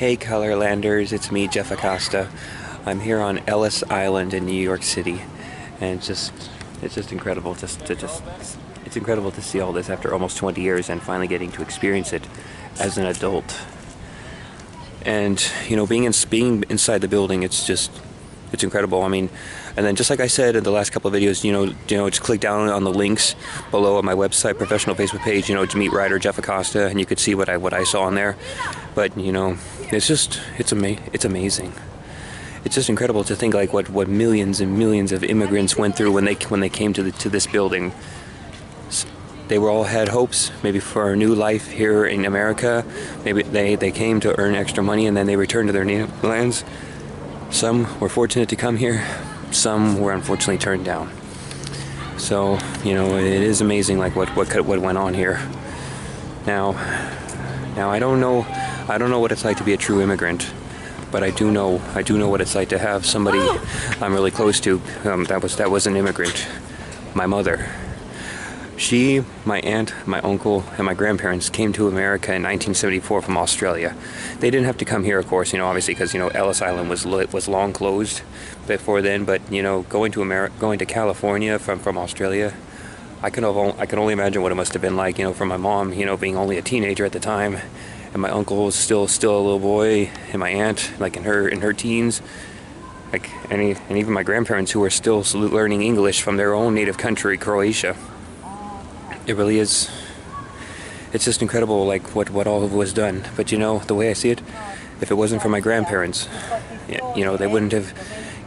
Hey Colorlanders, it's me, Jeff Acosta. I'm here on Ellis Island in New York City, and it's just incredible it's incredible to see all this after almost 20 years and finally getting to experience it as an adult. And you know, being inside the building, it's incredible. I mean, and then just like I said in the last couple of videos, you know, just click down on the links below on my website, professional Facebook page, you know, to meet writer Jeff Acosta, and you could see what I saw on there. But you know, it's amazing. It's just incredible to think like what millions and millions of immigrants went through when they came to this building. They were all had hopes, maybe for a new life here in America. Maybe they came to earn extra money and then they returned to their native lands. Some were fortunate to come here, some were unfortunately turned down. So, you know, it is amazing like what went on here. Now I don't know what it's like to be a true immigrant, but I do know what it's like to have somebody I'm really close to that was an immigrant. My mother. She, my aunt, my uncle, and my grandparents came to America in 1974 from Australia. They didn't have to come here, of course, you know, obviously, because, you know, Ellis Island was long closed before then. But, you know, going to California from Australia, I can only imagine what it must have been like, you know, for my mom, you know, being only a teenager at the time, and my uncle was still a little boy, and my aunt, like in her teens, like, and even my grandparents who were still learning English from their own native country, Croatia. It really is. It's just incredible, like what all of it was done. But you know, the way I see it, if it wasn't for my grandparents, you know, they wouldn't have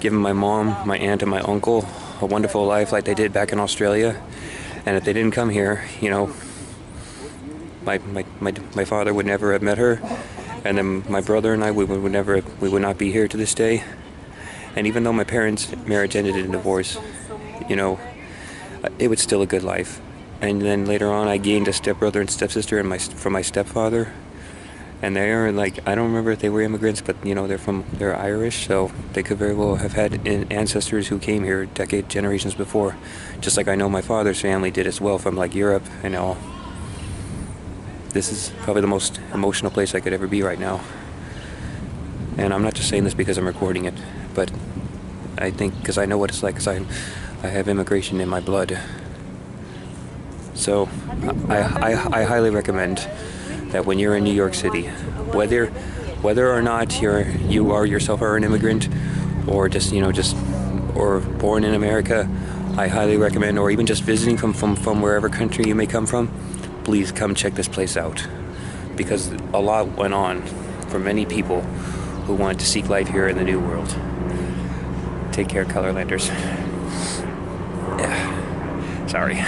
given my mom, my aunt, and my uncle a wonderful life like they did back in Australia. And if they didn't come here, you know, my father would never have met her, and then my brother and I we would not be here to this day. And even though my parents' marriage ended in divorce, you know, it was still a good life. And then later on, I gained a stepbrother and stepsister from my stepfather, and they are like, I don't remember if they were immigrants, but you know, they're Irish, so they could very well have had ancestors who came here generations before, just like I know my father's family did as well from like Europe and all. This is probably the most emotional place I could ever be right now, and I'm not just saying this because I'm recording it, but I think because I know what it's like, because I have immigration in my blood. So I highly recommend that when you're in New York City, whether or not you are yourself an immigrant, or or born in America, I highly recommend, or even just visiting from wherever country you may come from, please come check this place out, because a lot went on for many people who wanted to seek life here in the New World. Take care, Colorlanders. Yeah, sorry.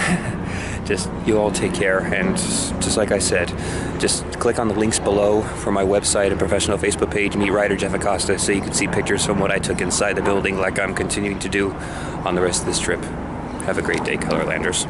Just, you all take care, and just like I said, just click on the links below for my website and professional Facebook page, meet writer Jeff Acosta, so you can see pictures from what I took inside the building like I'm continuing to do on the rest of this trip. Have a great day, Colorlanders.